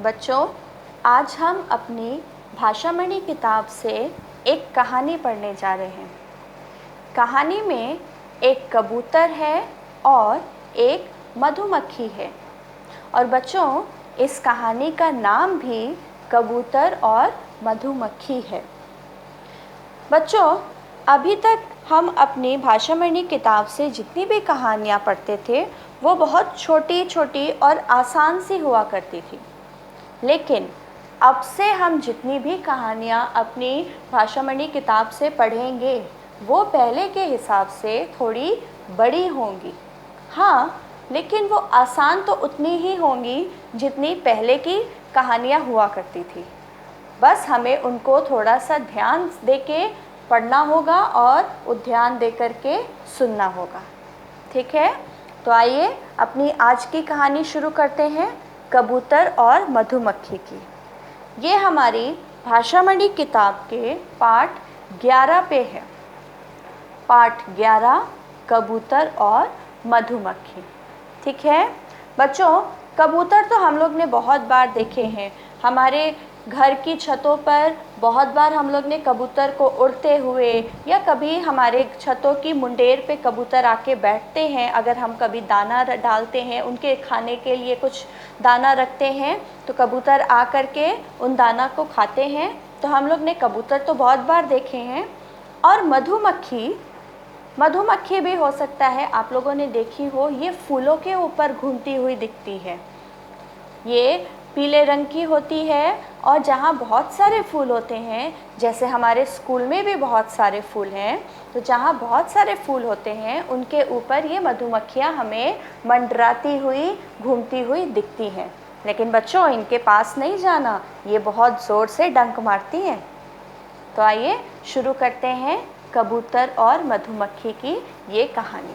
बच्चों, आज हम अपनी भाषामणि किताब से एक कहानी पढ़ने जा रहे हैं। कहानी में एक कबूतर है और एक मधुमक्खी है। और बच्चों, इस कहानी का नाम भी कबूतर और मधुमक्खी है। बच्चों, अभी तक हम अपनी भाषामणि किताब से जितनी भी कहानियाँ पढ़ते थे वो बहुत छोटी छोटी और आसान सी हुआ करती थी। लेकिन अब से हम जितनी भी कहानियाँ अपनी भाषामणि किताब से पढ़ेंगे वो पहले के हिसाब से थोड़ी बड़ी होंगी। हाँ, लेकिन वो आसान तो उतनी ही होंगी जितनी पहले की कहानियाँ हुआ करती थी। बस हमें उनको थोड़ा सा ध्यान दे के पढ़ना होगा और ध्यान दे कर के सुनना होगा। ठीक है, तो आइए अपनी आज की कहानी शुरू करते हैं, कबूतर और मधुमक्खी की। ये हमारी भाषामणि किताब के पाठ 11 पे है। पाठ 11, कबूतर और मधुमक्खी। ठीक है बच्चों, कबूतर तो हम लोग ने बहुत बार देखे हैं। हमारे घर की छतों पर बहुत बार हम लोग ने कबूतर को उड़ते हुए, या कभी हमारे छतों की मुंडेर पे कबूतर आके बैठते हैं। अगर हम कभी दाना डालते हैं, उनके खाने के लिए कुछ दाना रखते हैं, तो कबूतर आ कर के उन दाना को खाते हैं। तो हम लोग ने कबूतर तो बहुत बार देखे हैं। और मधुमक्खी भी हो सकता है आप लोगों ने देखी हो। ये फूलों के ऊपर घूमती हुई दिखती है। ये पीले रंग की होती है और जहाँ बहुत सारे फूल होते हैं, जैसे हमारे स्कूल में भी बहुत सारे फूल हैं, तो जहाँ बहुत सारे फूल होते हैं उनके ऊपर ये मधुमक्खियाँ हमें मंडराती हुई घूमती हुई दिखती हैं। लेकिन बच्चों, इनके पास नहीं जाना, ये बहुत ज़ोर से डंक मारती हैं। तो आइए शुरू करते हैं कबूतर और मधुमक्खी की ये कहानी।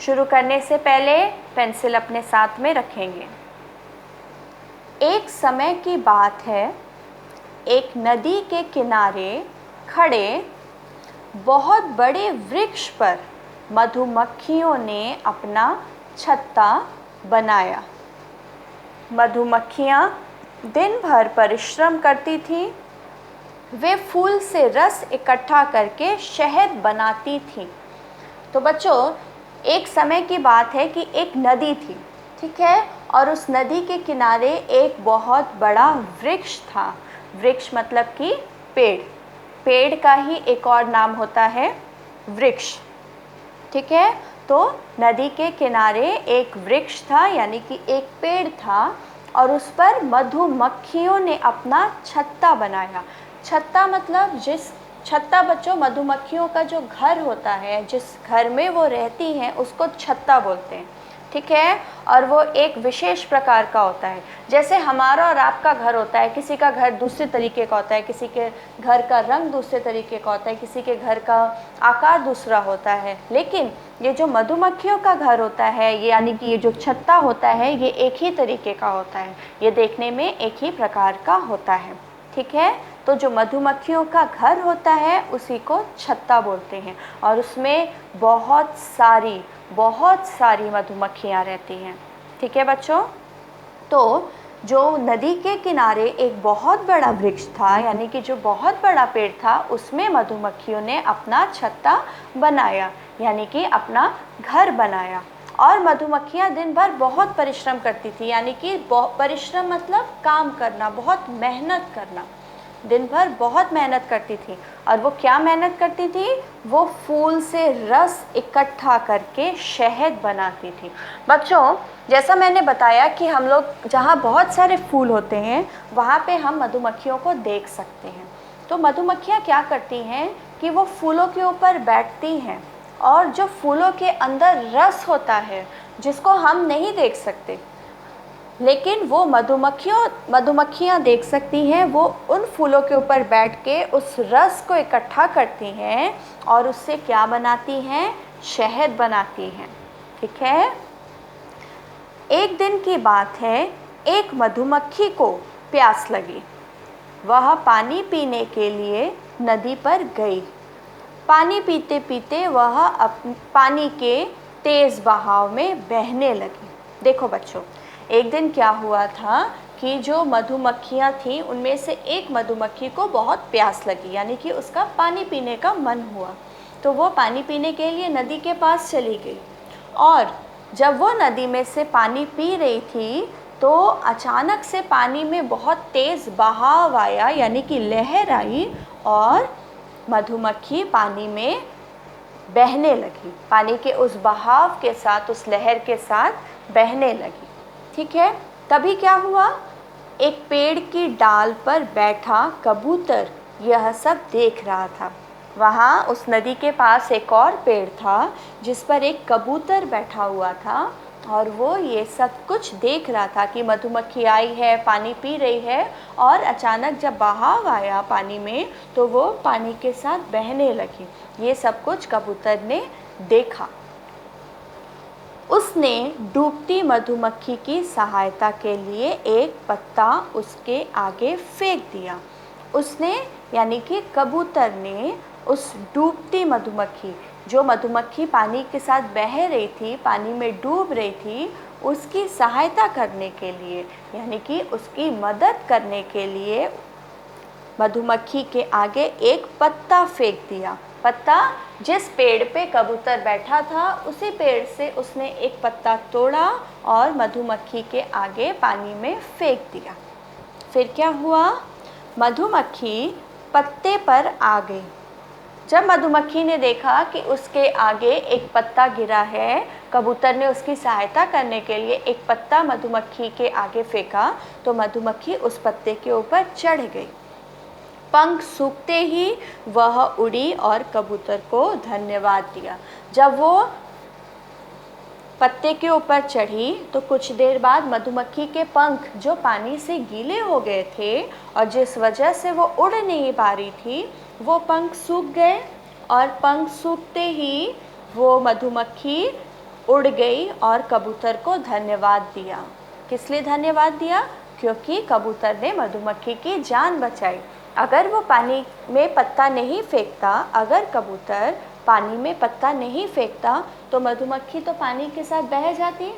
शुरू करने से पहले पेंसिल अपने साथ में रखेंगे। एक समय की बात है, एक नदी के किनारे खड़े बहुत बड़े वृक्ष पर मधुमक्खियों ने अपना छत्ता बनाया। मधुमक्खियाँ दिन भर परिश्रम करती थीं। वे फूल से रस इकट्ठा करके शहद बनाती थीं। तो बच्चों, एक समय की बात है कि एक नदी थी, ठीक है, और उस नदी के किनारे एक बहुत बड़ा वृक्ष था। वृक्ष मतलब कि पेड़। पेड़ का ही एक और नाम होता है वृक्ष। ठीक है, तो नदी के किनारे एक वृक्ष था, यानी कि एक पेड़ था, और उस पर मधुमक्खियों ने अपना छत्ता बनाया। छत्ता मतलब छत्ता बच्चों, मधुमक्खियों का जो घर होता है, जिस घर में वो रहती हैं, उसको छत्ता बोलते हैं। ठीक है, और वो एक विशेष प्रकार का होता है। जैसे हमारा और आपका घर होता है, किसी का घर दूसरे तरीके का होता है, किसी के घर का रंग दूसरे तरीके का होता है, किसी के घर का आकार दूसरा होता है। लेकिन ये जो मधुमक्खियों का घर होता है, ये यानी कि ये जो छत्ता होता है, ये एक ही तरीके का होता है। ये देखने में एक ही प्रकार का होता है। ठीक है, तो जो मधुमक्खियों का घर होता है उसी को छत्ता बोलते हैं, और उसमें बहुत सारी मधुमक्खियाँ रहती हैं। ठीक है बच्चों, तो जो नदी के किनारे एक बहुत बड़ा वृक्ष था, यानी कि जो बहुत बड़ा पेड़ था, उसमें मधुमक्खियों ने अपना छत्ता बनाया, यानी कि अपना घर बनाया। और मधुमक्खियाँ दिन भर बहुत परिश्रम करती थी, यानी कि परिश्रम मतलब काम करना, बहुत मेहनत करना। दिन भर बहुत मेहनत करती थी। और वो क्या मेहनत करती थी? वो फूल से रस इकट्ठा करके शहद बनाती थी। बच्चों, जैसा मैंने बताया कि हम लोग जहाँ बहुत सारे फूल होते हैं वहाँ पे हम मधुमक्खियों को देख सकते हैं। तो मधुमक्खियाँ क्या करती हैं कि वो फूलों के ऊपर बैठती हैं, और जो फूलों के अंदर रस होता है, जिसको हम नहीं देख सकते, लेकिन वो मधुमक्खियाँ देख सकती हैं, वो उन फूलों के ऊपर बैठ के उस रस को इकट्ठा करती हैं और उससे क्या बनाती हैं? शहद बनाती हैं। ठीक है, एक दिन की बात है, एक मधुमक्खी को प्यास लगी। वह पानी पीने के लिए नदी पर गई। पानी पीते पीते वह पानी के तेज़ बहाव में बहने लगी। देखो बच्चों, एक दिन क्या हुआ था कि जो मधुमक्खियाँ थीं उनमें से एक मधुमक्खी को बहुत प्यास लगी, यानी कि उसका पानी पीने का मन हुआ। तो वो पानी पीने के लिए नदी के पास चली गई, और जब वो नदी में से पानी पी रही थी तो अचानक से पानी में बहुत तेज़ बहाव आया, यानी कि लहर आई, और मधुमक्खी पानी में बहने लगी। पानी के उस बहाव के साथ, उस लहर के साथ बहने लगी। ठीक है, तभी क्या हुआ, एक पेड़ की डाल पर बैठा कबूतर यह सब देख रहा था। वहाँ उस नदी के पास एक और पेड़ था जिस पर एक कबूतर बैठा हुआ था, और वो ये सब कुछ देख रहा था कि मधुमक्खी आई है, पानी पी रही है, और अचानक जब बहाव आया पानी में तो वो पानी के साथ बहने लगी। ये सब कुछ कबूतर ने देखा। उसने डूबती मधुमक्खी की सहायता के लिए एक पत्ता उसके आगे फेंक दिया। उसने, यानी कि कबूतर ने, उस डूबती मधुमक्खी, जो मधुमक्खी पानी के साथ बह रही थी, पानी में डूब रही थी, उसकी सहायता करने के लिए, यानी कि उसकी मदद करने के लिए मधुमक्खी के आगे एक पत्ता फेंक दिया। पत्ता, जिस पेड़ पे कबूतर बैठा था उसी पेड़ से उसने एक पत्ता तोड़ा और मधुमक्खी के आगे पानी में फेंक दिया। फिर क्या हुआ, मधुमक्खी पत्ते पर आ गई। जब मधुमक्खी ने देखा कि उसके आगे एक पत्ता गिरा है, कबूतर ने उसकी सहायता करने के लिए एक पत्ता मधुमक्खी के आगे फेंका, तो मधुमक्खी उस पत्ते के ऊपर चढ़ गई। पंख सूखते ही वह उड़ी और कबूतर को धन्यवाद दिया। जब वो पत्ते के ऊपर चढ़ी तो कुछ देर बाद मधुमक्खी के पंख, जो पानी से गीले हो गए थे और जिस वजह से वो उड़ नहीं पा रही थी, वो पंख सूख गए, और पंख सूखते ही वो मधुमक्खी उड़ गई और कबूतर को धन्यवाद दिया। किस लिए धन्यवाद दिया? क्योंकि कबूतर ने मधुमक्खी की जान बचाई। अगर वो पानी में पत्ता नहीं फेंकता, अगर कबूतर पानी में पत्ता नहीं फेंकता, तो मधुमक्खी तो पानी के साथ बह जाती।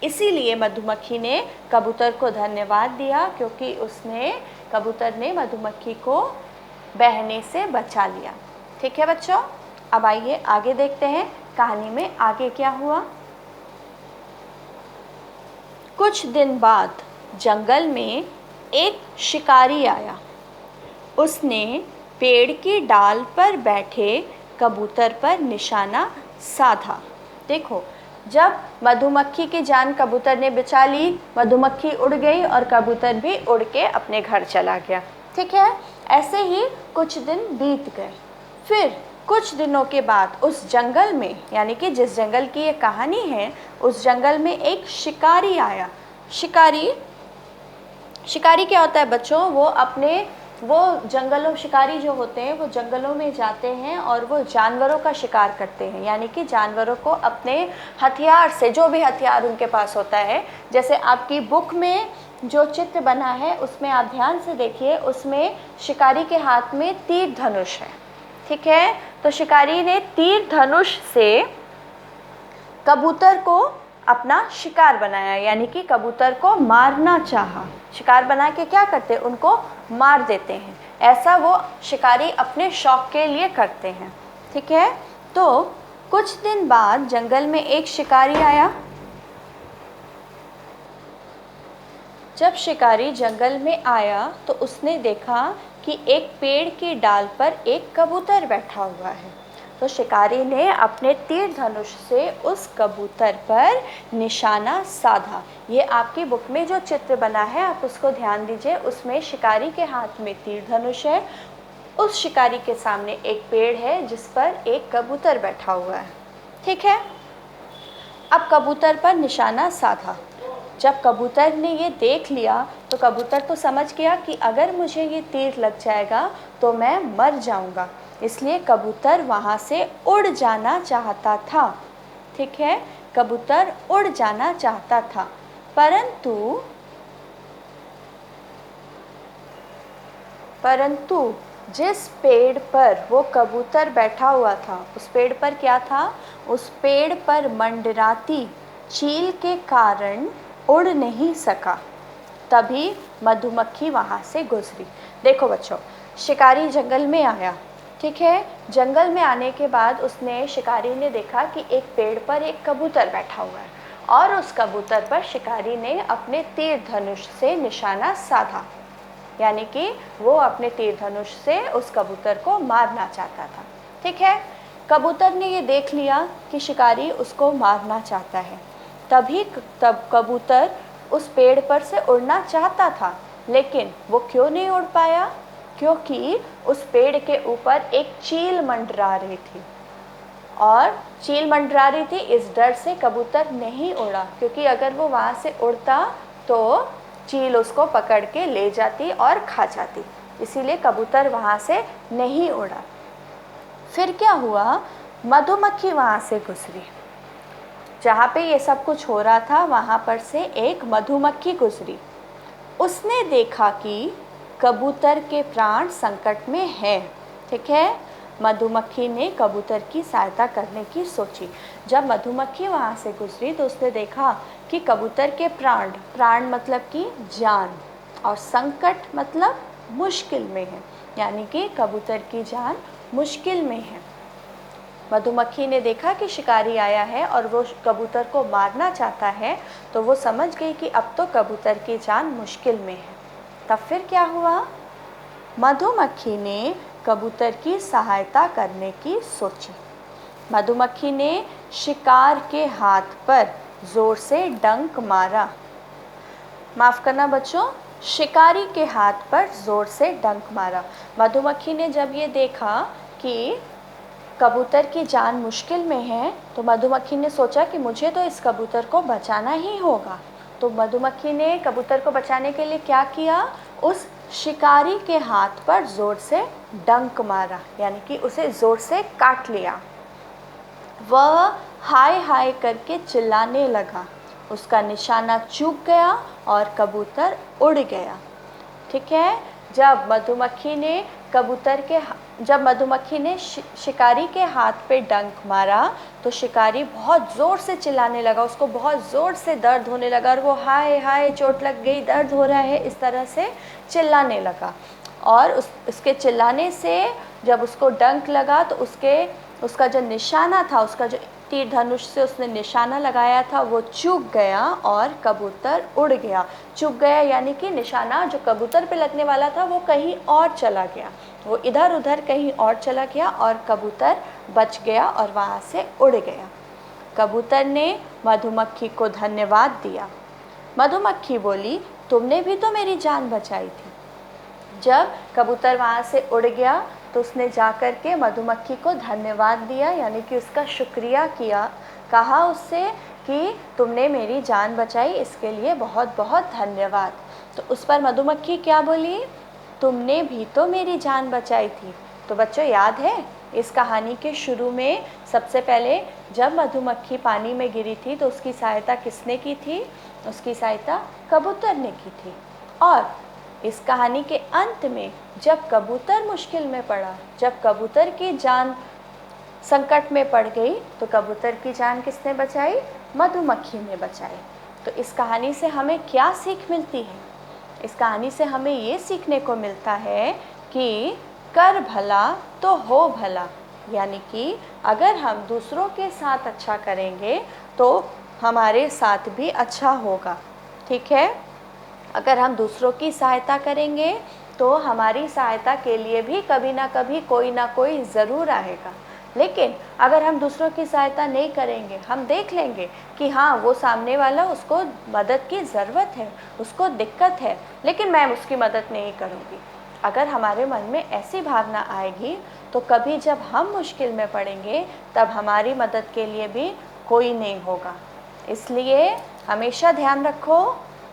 इसीलिए मधुमक्खी ने कबूतर को धन्यवाद दिया, क्योंकि कबूतर ने मधुमक्खी को बहने से बचा लिया। ठीक है बच्चों, अब आइए आगे देखते हैं कहानी में आगे क्या हुआ। कुछ दिन बाद जंगल में एक शिकारी आया। उसने पेड़ की डाल पर बैठे कबूतर पर निशाना साधा। देखो, जब मधुमक्खी की जान कबूतर ने बचा ली, मधुमक्खी उड़ गई और कबूतर भी उड़ के अपने घर चला गया। ठीक है, ऐसे ही कुछ दिन बीत गए। फिर कुछ दिनों के बाद उस जंगल में, यानी कि जिस जंगल की ये कहानी है, उस जंगल में एक शिकारी आया। शिकारी क्या होता है बच्चों? शिकारी जो होते हैं वो जंगलों में जाते हैं और वो जानवरों का शिकार करते हैं, यानी कि जानवरों को अपने हथियार से, जो भी हथियार उनके पास होता है, जैसे आपकी बुक में जो चित्र बना है उसमें आप ध्यान से देखिए, उसमें शिकारी के हाथ में तीर धनुष है। ठीक है, तो शिकारी ने तीर धनुष से कबूतर को अपना शिकार बनाया, यानी कि कबूतर को मारना चाहा। शिकार बना के क्या करते हैं? उनको मार देते हैं। ऐसा वो शिकारी अपने शौक के लिए करते हैं। ठीक है, तो कुछ दिन बाद जंगल में एक शिकारी आया। जब शिकारी जंगल में आया तो उसने देखा कि एक पेड़ की डाल पर एक कबूतर बैठा हुआ है। तो शिकारी ने अपने तीर धनुष से उस कबूतर पर निशाना साधा। ये आपकी बुक में जो चित्र बना है आप उसको ध्यान दीजिए, उसमें शिकारी के हाथ में तीर धनुष है, उस शिकारी के सामने एक पेड़ है जिस पर एक कबूतर बैठा हुआ है। ठीक है, अब कबूतर पर निशाना साधा। जब कबूतर ने ये देख लिया तो कबूतर तो समझ गया कि अगर मुझे ये तीर लग जाएगा तो मैं मर जाऊंगा, इसलिए कबूतर वहाँ से उड़ जाना चाहता था। ठीक है, कबूतर उड़ जाना चाहता था, परंतु जिस पेड़ पर वो कबूतर बैठा हुआ था, उस पेड़ पर क्या था? उस पेड़ पर मंडराती चील के कारण उड़ नहीं सका, तभी मधुमक्खी वहाँ से गुजरी। देखो बच्चों, शिकारी जंगल में आया, ठीक है। जंगल में आने के बाद शिकारी ने देखा कि एक पेड़ पर एक कबूतर बैठा हुआ है और उस कबूतर पर शिकारी ने अपने तीर धनुष से निशाना साधा, यानी कि वो अपने तीर धनुष से उस कबूतर को मारना चाहता था, ठीक है। कबूतर ने ये देख लिया कि शिकारी उसको मारना चाहता है, तब कबूतर उस पेड़ पर से उड़ना चाहता था, लेकिन वो क्यों नहीं उड़ पाया? क्योंकि उस पेड़ के ऊपर एक चील मंडरा रही थी, और चील मंडरा रही थी, इस डर से कबूतर नहीं उड़ा, क्योंकि अगर वो वहाँ से उड़ता तो चील उसको पकड़ के ले जाती और खा जाती, इसीलिए कबूतर वहाँ से नहीं उड़ा। फिर क्या हुआ? मधुमक्खी वहाँ से गुजरी। जहाँ पे ये सब कुछ हो रहा था वहाँ पर से एक मधुमक्खी गुजरी। उसने देखा कि कबूतर के प्राण संकट में हैं, ठीक है। मधुमक्खी ने कबूतर की सहायता करने की सोची। जब मधुमक्खी वहाँ से गुजरी तो उसने देखा कि कबूतर के प्राण मतलब कि जान, और संकट मतलब मुश्किल में है, यानी कि कबूतर की जान मुश्किल में है। मधुमक्खी ने देखा कि शिकारी आया है और वो कबूतर को मारना चाहता है, तो वो समझ गई कि अब तो कबूतर की जान मुश्किल में है। तब फिर क्या हुआ? मधुमक्खी ने कबूतर की सहायता करने की सोची। मधुमक्खी ने शिकार के हाथ पर जोर से डंक मारा। माफ़ करना बच्चों, शिकारी के हाथ पर जोर से डंक मारा। मधुमक्खी ने जब ये देखा कि कबूतर की जान मुश्किल में है, तो मधुमक्खी ने सोचा कि मुझे तो इस कबूतर को बचाना ही होगा। तो मधुमक्खी ने कबूतर को बचाने के लिए क्या किया? उस शिकारी के हाथ पर ज़ोर से डंक मारा, यानी कि उसे ज़ोर से काट लिया। वह हाय हाय करके चिल्लाने लगा। उसका निशाना चूक गया और कबूतर उड़ गया, ठीक है। जब मधुमक्खी ने शिकारी के हाथ पे डंक मारा तो शिकारी बहुत ज़ोर से चिल्लाने लगा, उसको बहुत ज़ोर से दर्द होने लगा और वो हाय हाय चोट लग गई, दर्द हो रहा है, इस तरह से चिल्लाने लगा। और उसके चिल्लाने से जब उसको डंक लगा तो उसका जो निशाना था, उसका जो तीर धनुष से उसने निशाना लगाया था वो चूक गया और कबूतर उड़ गया। चूक गया यानी कि निशाना जो कबूतर पे लगने वाला था वो कहीं और चला गया, वो इधर उधर कहीं और चला गया और कबूतर बच गया और वहाँ से उड़ गया। कबूतर ने मधुमक्खी को धन्यवाद दिया। मधुमक्खी बोली, तुमने भी तो मेरी जान बचाई थी। जब कबूतर वहाँ से उड़ गया तो उसने जाकर के मधुमक्खी को धन्यवाद दिया, यानी कि उसका शुक्रिया किया, कहा उससे कि तुमने मेरी जान बचाई, इसके लिए बहुत बहुत धन्यवाद। तो उस पर मधुमक्खी क्या बोली? तुमने भी तो मेरी जान बचाई थी। तो बच्चों याद है इस कहानी के शुरू में सबसे पहले जब मधुमक्खी पानी में गिरी थी तो उसकी सहायता किसने की थी? उसकी सहायता कबूतर ने की थी। और इस कहानी के अंत में जब कबूतर मुश्किल में पड़ा, जब कबूतर की जान संकट में पड़ गई तो कबूतर की जान किसने बचाई? मधुमक्खी ने बचाई। तो इस कहानी से हमें क्या सीख मिलती है? इस कहानी से हमें ये सीखने को मिलता है कि कर भला तो हो भला, यानी कि अगर हम दूसरों के साथ अच्छा करेंगे तो हमारे साथ भी अच्छा होगा, ठीक है। अगर हम दूसरों की सहायता करेंगे तो हमारी सहायता के लिए भी कभी ना कभी कोई ना कोई ज़रूर आएगा। लेकिन अगर हम दूसरों की सहायता नहीं करेंगे, हम देख लेंगे कि हाँ वो सामने वाला, उसको मदद की ज़रूरत है, उसको दिक्कत है, लेकिन मैं उसकी मदद नहीं करूँगी। अगर हमारे मन में ऐसी भावना आएगी तो कभी जब हम मुश्किल में पड़ेंगे तब हमारी मदद के लिए भी कोई नहीं होगा। इसलिए हमेशा ध्यान रखो,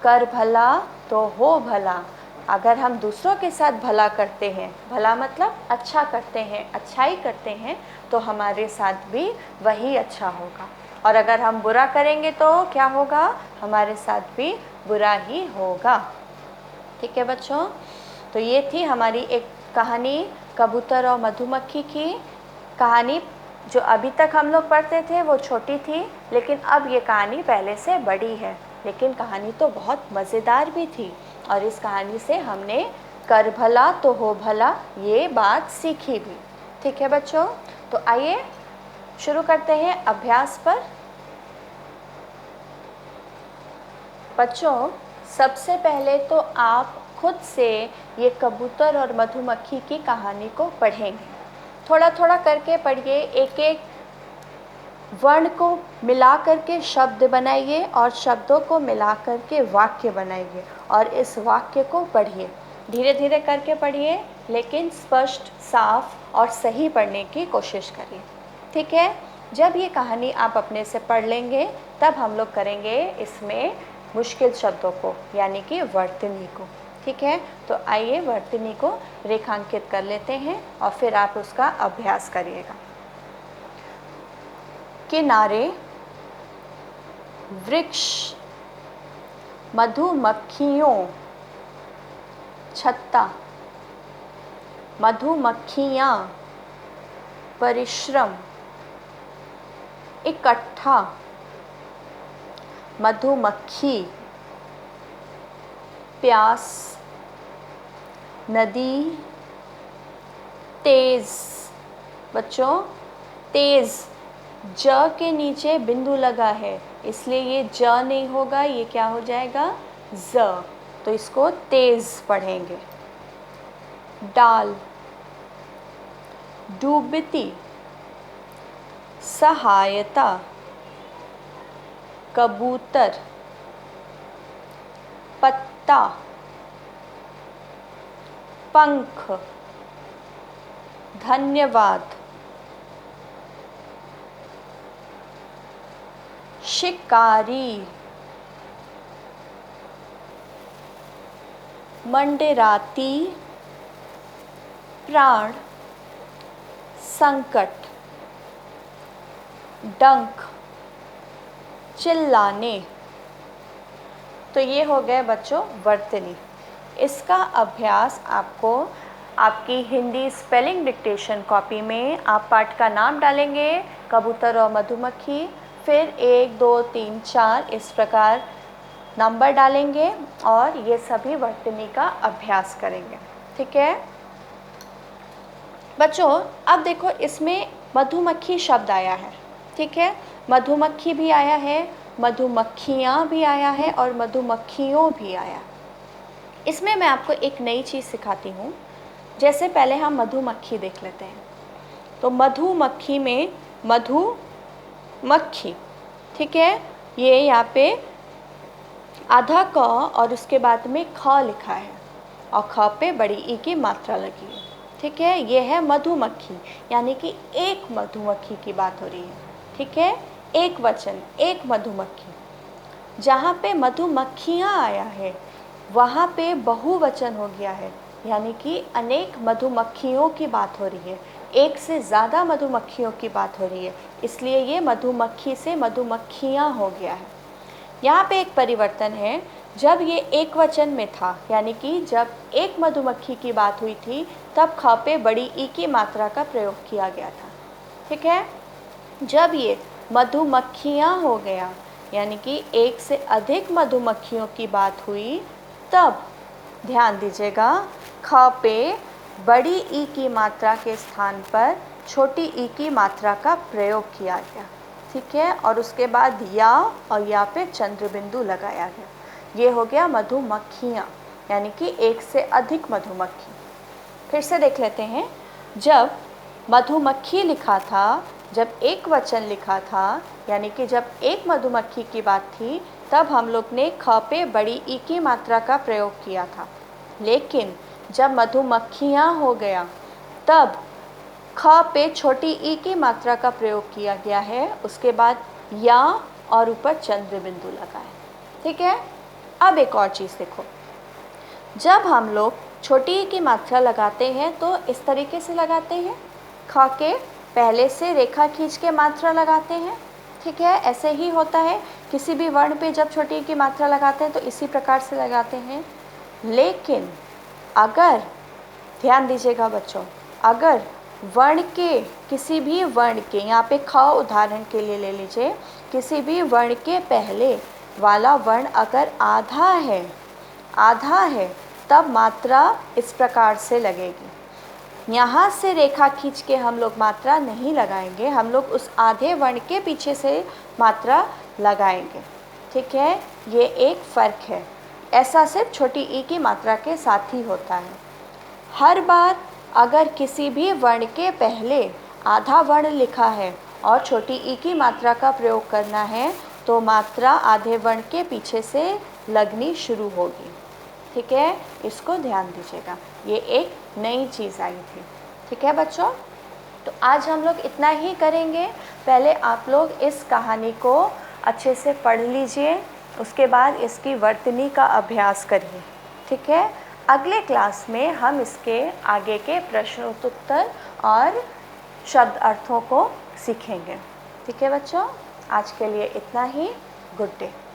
कर भला तो हो भला। अगर हम दूसरों के साथ भला करते हैं, भला मतलब अच्छा करते हैं, अच्छाई करते हैं, तो हमारे साथ भी वही अच्छा होगा। और अगर हम बुरा करेंगे तो क्या होगा? हमारे साथ भी बुरा ही होगा, ठीक है बच्चों। तो ये थी हमारी एक कहानी कबूतर और मधुमक्खी की। कहानी जो अभी तक हम लोग पढ़ते थे वो छोटी थी, लेकिन अब ये कहानी पहले से बड़ी है। लेकिन कहानी तो बहुत मज़ेदार भी थी और इस कहानी से हमने कर भला तो हो भला ये बात सीखी भी। ठीक है बच्चों, तो आइए शुरू करते हैं अभ्यास पर। बच्चों, सबसे पहले तो आप खुद से ये कबूतर और मधुमक्खी की कहानी को पढ़ेंगे। थोड़ा थोड़ा करके पढ़िए, एक एक वर्ण को मिला करके शब्द बनाइए और शब्दों को मिला करके वाक्य बनाइए और इस वाक्य को पढ़िए। धीरे धीरे करके पढ़िए, लेकिन स्पष्ट, साफ और सही पढ़ने की कोशिश करिए। ठीक है, जब ये कहानी आप अपने से पढ़ लेंगे तब हम लोग करेंगे इसमें मुश्किल शब्दों को, यानी कि वर्तनी को। ठीक है, तो आइए वर्तनी को रेखांकित कर लेते हैं और फिर आप उसका अभ्यास करिएगा। किनारे, वृक्ष, मधुमक्खियों, छत्ता, मधुमक्खियाँ, परिश्रम, इकट्ठा, मधुमक्खी, प्यास, नदी, तेज़। बच्चों, तेज़ ज के नीचे बिंदु लगा है, इसलिए ये ज नहीं होगा, ये क्या हो जाएगा, ज। तो इसको तेज़ पढ़ेंगे। डाल, डूबती, सहायता, कबूतर, पत्ता, पंख, धन्यवाद, शिकारी, मंडराती, प्राण, संकट, डंक, चिल्लाने। तो ये हो गए बच्चों वर्तनी। इसका अभ्यास आपको आपकी हिंदी स्पेलिंग डिक्टेशन कॉपी में आप पाठ का नाम डालेंगे, कबूतर और मधुमक्खी, फिर 1 2 3 4 इस प्रकार नंबर डालेंगे और ये सभी वर्तनी का अभ्यास करेंगे। ठीक है बच्चों, अब देखो इसमें मधुमक्खी शब्द आया है। ठीक है, मधुमक्खी भी आया है, मधुमक्खियाँ भी आया है और मधुमक्खियों भी आया। इसमें मैं आपको एक नई चीज़ सिखाती हूँ। जैसे पहले हम मधुमक्खी देख लेते हैं, तो मधुमक्खी में मधुमक्खी, ठीक है, ये यहाँ पे आधा क और उसके बाद में ख लिखा है और ख पे बड़ी ई की मात्रा लगी है। ठीक है, ये है मधुमक्खी, यानी कि एक मधुमक्खी की बात हो रही है। ठीक है, एक वचन, एक मधुमक्खी। जहाँ पे मधुमक्खियाँ आया है वहाँ पे बहुवचन हो गया है, यानी कि अनेक मधुमक्खियों की बात हो रही है, एक से ज़्यादा मधुमक्खियों की बात हो रही है, इसलिए ये मधुमक्खी से मधुमक्खियाँ हो गया है। यहाँ पे एक परिवर्तन है, जब ये एक वचन में था, यानी कि जब एक मधुमक्खी की बात हुई थी तब ख पे बड़ी ई की मात्रा का प्रयोग किया गया था। ठीक है, जब ये मधुमक्खियाँ हो गया, यानी कि एक से अधिक मधुमक्खियों की बात हुई, तब ध्यान दीजिएगा ख पे बड़ी ई की मात्रा के स्थान पर छोटी ई की मात्रा का प्रयोग किया गया। ठीक है, और उसके बाद या और या पे चंद्र बिंदु लगाया गया। ये हो गया मधुमक्खियाँ, यानी कि एक से अधिक मधुमक्खी। फिर से देख लेते हैं, जब मधुमक्खी लिखा था, जब एक वचन लिखा था, यानी कि जब एक मधुमक्खी की बात थी, तब हम लोग ने ख पे बड़ी ई की मात्रा का प्रयोग किया था। लेकिन जब मधुमक्खियाँ हो गया तब ख पे छोटी ई की मात्रा का प्रयोग किया गया है, उसके बाद या और ऊपर चंद्र बिंदु लगा है। ठीक है, अब एक और चीज़ देखो, जब हम लोग छोटी ई की मात्रा लगाते हैं तो इस तरीके से लगाते हैं, ख के पहले से रेखा खींच के मात्रा लगाते हैं। ठीक है, ऐसे ही होता है, किसी भी वर्ण पे जब छोटी ई की मात्रा लगाते हैं तो इसी प्रकार से लगाते हैं। लेकिन अगर ध्यान दीजिएगा बच्चों, अगर वर्ण के, किसी भी वर्ण के, यहाँ पे ख उदाहरण के लिए ले लीजिए, किसी भी वर्ण के पहले वाला वर्ण अगर आधा है तब मात्रा इस प्रकार से लगेगी। यहाँ से रेखा खींच के हम लोग मात्रा नहीं लगाएंगे, हम लोग उस आधे वर्ण के पीछे से मात्रा लगाएंगे। ठीक है, ये एक फ़र्क है। ऐसा सिर्फ छोटी ई की मात्रा के साथ ही होता है। हर बार अगर किसी भी वर्ण के पहले आधा वर्ण लिखा है और छोटी ई की मात्रा का प्रयोग करना है तो मात्रा आधे वर्ण के पीछे से लगनी शुरू होगी। ठीक है, इसको ध्यान दीजिएगा, ये एक नई चीज़ आई थी। ठीक है बच्चों, तो आज हम लोग इतना ही करेंगे। पहले आप लोग इस कहानी को अच्छे से पढ़ लीजिए, उसके बाद इसकी वर्तनी का अभ्यास करिए। ठीक है, अगले क्लास में हम इसके आगे के प्रश्नोत्तर और शब्द अर्थों को सीखेंगे। ठीक है बच्चों, आज के लिए इतना ही। Good day.